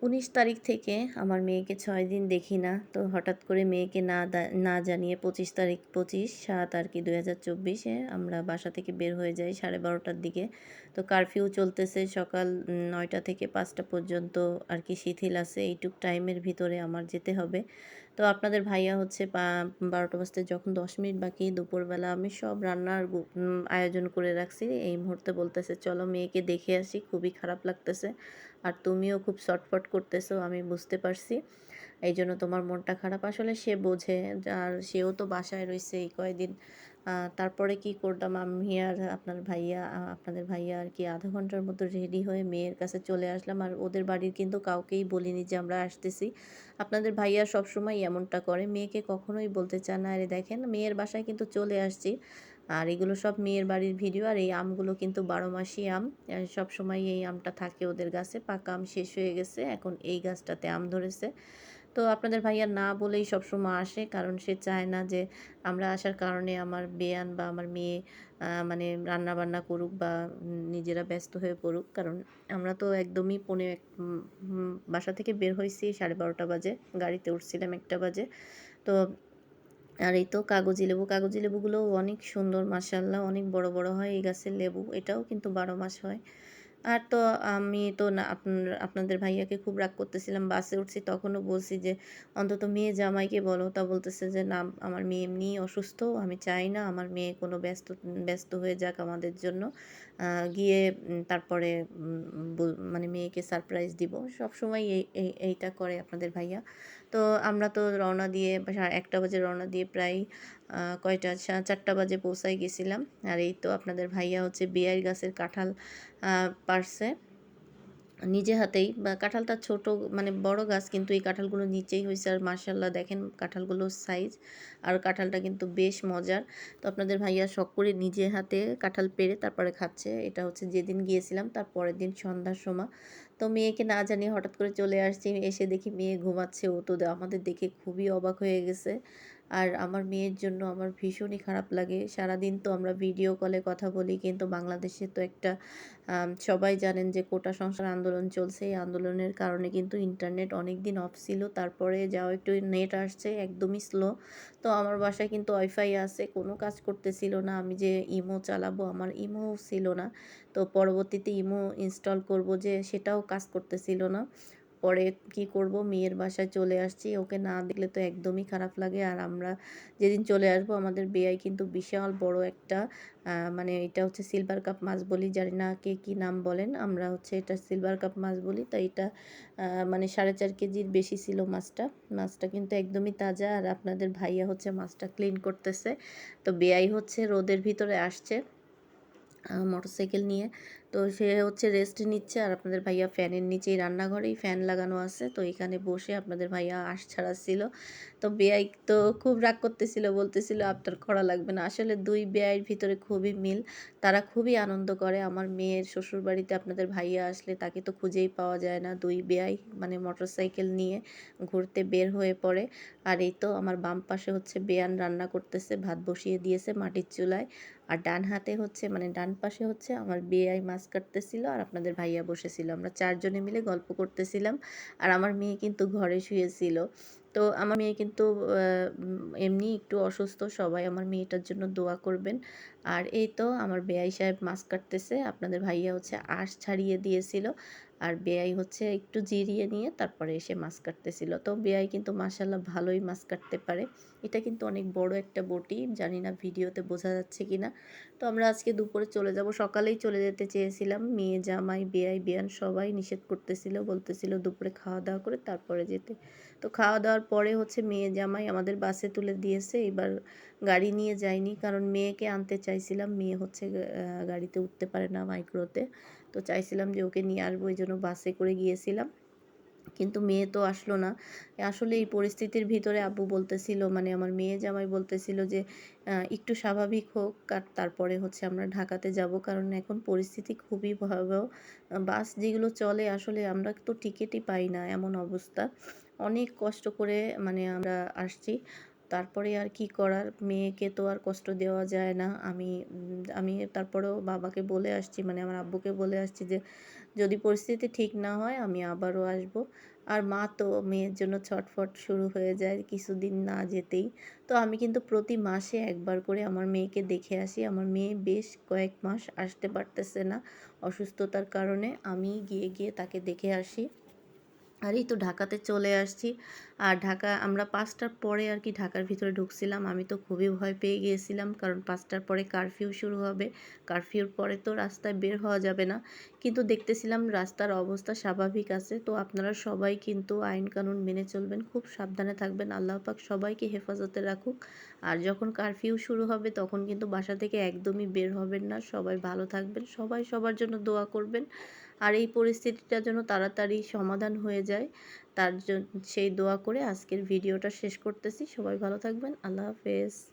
19 তারিখ থেকে আমার মেয়েকে 6 দিন দেখি না। তো হঠাৎ করে মেয়েকে না জানিয়ে 25 তারিখ 25/7 আর কি 2024-এ আমরা বাসা থেকে বের হয়ে যাই 12:30টার দিকে। তো কারফিউ চলতেছে সকাল 9টা থেকে 5টা পর্যন্ত আর কি শিথিল আছে। এইটুক টাইমের ভিতরে আমার যেতে হবে। তো আপনাদের ভাইয়া হচ্ছে 12টা বাজতে যখন 10 মিনিট বাকি দুপুরবেলা আমি সব রান্নার আয়োজন করে রাখছি। এই মুহূর্তে বলতেছে, "চলো মেয়েকে দেখে আসি, খুবই খারাপ লাগতেছে। আর তুমিও খুব ছটফট করতেছো আমি বুঝতে পারছি। এইজন্য তোমার মনটা খারাপ।" আসলে সে বোঝে, আর সেও তো বাসায় রইছে এই কয়দিন। তারপরে কি করলাম, আমি আর আপনাদের ভাইয়া আর কি আধা ঘন্টার মতো রেডি হয়ে মেয়ের কাছে চলে আসলাম। আর ওদের বাড়ির কিন্তু কাউকেই বলিনি যে আমরা আসতেছি। আপনাদের ভাইয়া সবসময় এমনটা করে, মেয়েকে কখনোই বলতে চায় না। আরে দেখেন, মেয়ের বাসায় কিন্তু চলে আসছি। আর এগুলো সব মেয়ের বাড়ির ভিডিও। আর এই আমগুলো কিন্তু 12 মাসি আম। সবসময় এই আমটা থাকে ওদের গাছে। পাকা আম শেষ হয়ে গেছে, এখন এই গাছটাতে আম ধরেছে। তো আপনাদের ভাইয়া না বলেই সবসময় আসে, কারণ সে চায় না যে আমরা আসার কারণে আমার বেয়ান বা আমার মেয়ে মানে রান্নাবান্না করুক বা নিজেরা ব্যস্ত হয়ে পড়ুক। কারণ আমরা তো একদমই বাসা থেকে বের হয়েছি 12:30 বাজে, গাড়িতে উঠছিলাম 1টা বাজে। তো আর এই তো কাগজি লেবুগুলোও অনেক সুন্দর, মাশাআল্লাহ অনেক বড় বড় হয় এই গাছের লেবু। এটাও কিন্তু 12 মাস হয়। আর তো আমি তো না আপনাদের ভাইয়াকে খুব রাগ করতেছিলাম। বাসে উঠছি তখনও বলছি যে, "অন্তত মেয়ে জামাইকে বলো।" তা বলতেছে যে, "না, আমার মেয়ে এমনিই অসুস্থ। আমি চাই না আমার মেয়ে কোনো ব্যস্ত হয়ে যাক আমাদের জন্য। গিয়ে তারপরে মানে মেয়েকে সারপ্রাইজ দিব।" সবসময় এইটা করে আপনাদের ভাইয়া। তো আমরা তো রওনা দিয়ে 1টা বাজে রওনা দিয়ে প্রায় কয়টা 4টা বাজে পৌঁছায় গেছিলাম। আর এই তো আপনাদের ভাইয়া হচ্ছে বেয়াই গাছের কাঁঠাল পাড়ছে নিজে হাতেই। বা কাঁঠালটা ছোট, মানে বড় গাছ, কিন্তু এই কাঁঠালগুলো নিচেই হয়েছে। আর মাশাআল্লাহ দেখেন কাঁঠালগুলোর সাইজ, আর কাঁঠালটা কিন্তু বেশ মজার। তো আপনাদের ভাইয়া শখ করে নিজে হাতে কাঁঠাল পেড়ে তারপরে খাচ্ছে। এটা হচ্ছে যেদিন গিয়েছিলাম তার পরের দিন সন্ধ্যার সময়। তো মেয়েকে না জানিয়ে হঠাৎ করে চলে আসছি, এসে দেখি মেয়ে ঘুমাচ্ছে। ও তো আমাদের দেখে খুবই অবাক হয়ে গেছে। আর আমার মেয়ের জন্য আমার ভীষণই খারাপ লাগে। সারাদিন তো আমরা ভিডিও কলে কথা বলি, কিন্তু বাংলাদেশে তো একটা সবাই জানেন যে কোটা সংস্কার আন্দোলন চলছে। এই আন্দোলনের কারণে কিন্তু ইন্টারনেট অনেক দিন অফ ছিল। তারপরে যাও একটু নেট আসছে, একদমই স্লো। তো আমার বাসায় কিন্তু ওয়াইফাই আছে, কোনো কাজ করতেছিল না। আমি যে ইমো চালাবো, আমার ইমোও ছিল না। তো পরবর্তীতে ইমো ইনস্টল করব যে, সেটাও কাজ করতেছিল না। পরে কি করব, মেয়ের বাসায় চলে আসছি। ওকে না দেখলে তো একদমই খারাপ লাগে। আর আমরা যেদিন চলে আসবো, আমাদের বেয়াই কিন্তু বিশাল বড় একটা মানে এটা হচ্ছে সিলভার কাপ মাছ বলি, জানি না কে কী নাম বলেন। আমরা হচ্ছে এটা সিলভার কাপ মাছ বলি। তাই এটা মানে 4.5 কেজির বেশি ছিল মাছটা। মাছটা কিন্তু একদমই তাজা। আর আপনাদের ভাইয়া হচ্ছে মাছটা ক্লিন করতেছে। তো বেয়াই হচ্ছে রোদের ভিতরে আসছে মোটরসাইকেল নিয়ে। তো সে হচ্ছে রেস্ট নিচ্ছে। আর আপনাদের ভাইয়া ফ্যানের নিচেই, রান্নাঘরেই ফ্যান লাগানো আছে, তো এখানে বসে আপনাদের ভাইয়া আঁশ ছাড়াচ্ছিল। তো বেয়াই তো খুব রাগ করতেছিল, বলতেছিল আপনার করা লাগবে না। আসলে দুই বেয়াইয়ের ভিতরে খুবই মিল, তারা খুবই আনন্দ করে। আমার মেয়ের শ্বশুরবাড়িতে আপনাদের ভাইয়া আসলে তাকে তো খুঁজেই পাওয়া যায় না। দুই বেয়াই মানে মোটরসাইকেল নিয়ে ঘুরতে বের হয়ে পড়ে। আর এই তো আমার বাম পাশে হচ্ছে বেয়ান রান্না করতেছে, ভাত বসিয়ে দিয়েছে মাটির চুলায়। আর ডান হাতে হচ্ছে, মানে ডান পাশে হচ্ছে আমার বেয়াই মাছ কাটতেছিল, আর আপনাদের ভাইয়া বসেছিল। আমরা 4 জনে মিলে গল্প করতেছিলাম। আর আমার মেয়ে কিন্তু ঘরে শুয়েছিল। তো আমার মেয়ে কিন্তু এমনি একটু অসুস্থ। সবাই আমার মেয়েটার জন্য দোয়া করবেন। আর এই তো আমার বেয়াই সাহেব মাছ কাটতেছে। আপনাদের ভাইয়া হচ্ছে আঁশ ছাড়িয়ে দিয়েছিল। আর বেয়াই হচ্ছে একটু জিরিয়ে নিয়ে তারপরে এসে মাছ কাটতেছিল। তো বেয়াই কিন্তু মাশাআল্লাহ ভালোই মাছ কাটতে পারে। এটা কিন্তু অনেক বড় একটা বটি, জানি না ভিডিওতে বোঝা যাচ্ছে কিনা। তো আমরা আজকে দুপুরে চলে যাব, সকালেই চলে যেতে চেয়েছিলাম। মেয়ে জামাই বেয়াই বেয়ান সবাই নিষেধ করতেছিল, বলতেছিল দুপুরে খাওয়া দাওয়া করে তারপরে যেতে। তো খাওয়া দাওয়ার পরে হচ্ছে মেয়ে জামাই আমাদের বাসে তুলে দিয়েছে। এবার গাড়ি নিয়ে যাইনি, কারণ মেয়েকে আনতে চাইছিলাম। মেয়ে হচ্ছে গাড়িতে উঠতে পারে না, মাইক্রোতে। তো চাইছিলাম যে ওকে নিয়ে আসবো, এই জন্য বাসে করে গিয়েছিলাম। কিন্তু মেয়ে তো আসলো না। আসলে এই পরিস্থিতির ভিতরে আব্বু বলতেছিল, মানে আমার মেয়ে জামাই বলতেছিল যে একটু স্বাভাবিক হোক, আর তারপরে হচ্ছে আমরা ঢাকাতে যাব, কারণ এখন পরিস্থিতি খুবই ভয়াবহ। বাস যেগুলো চলে আসলে আমরা তো টিকিটই পাই না, এমন অবস্থা। অনেক কষ্ট করে মানে আমরা আসছি। তারপরে আর কি করার, মেয়েকে তো আর কষ্ট দেওয়া যায় না। আমি তারপরেও বাবাকে বলে আসছি, মানে আমার আব্বুকে বলে আসছি যে যদি পরিস্থিতি ঠিক না হয় আমি আবারও আসব। আর মা তো মেয়ের জন্য ছটফট শুরু হয়ে যায় কিছুদিন না যেতেই। তো আমি কিন্তু প্রতি মাসে একবার করে আমার মেয়েকে দেখে আসি। আমার মেয়ে বেশ কয়েক মাস আসতে পারতেছে না অসুস্থতার কারণে। আমি গিয়ে গিয়ে তাকে দেখে আসি। আর এই তো ঢাকাতে চলে আসছি। আর আমরা ৫টার পরে আর কি ঢাকার ভিতরে ঢুকছিলাম। আমি তো খুবই ভয় পেয়ে গিয়েছিলাম, কারণ ৫টার পরে কারফিউ শুরু হবে। কারফিউর পরে তো রাস্তায় বের হওয়া যাবে না। কিন্তু দেখতেছিলাম রাস্তার অবস্থা স্বাভাবিক আছে। তো আপনারা সবাই কিন্তু আইন কানুন মেনে চলবেন, খুব সাবধানে থাকবেন। আল্লাহ পাক সবাইকে হেফাজতে রাখুক। আর যখন কারফিউ শুরু হবে তখন কিন্তু বাসা থেকে একদমই বের হবেন না। সবাই ভালো থাকবেন, সবাই সবার জন্য দোয়া করবেন। আর এই পরিস্থিতিটা যেন তাড়াতাড়ি সমাধান হয়ে যায়, সেই দোয়া করে আজকের ভিডিওটা শেষ করতেছি। সবাই ভালো থাকবেন। আল্লাহ হাফেজ।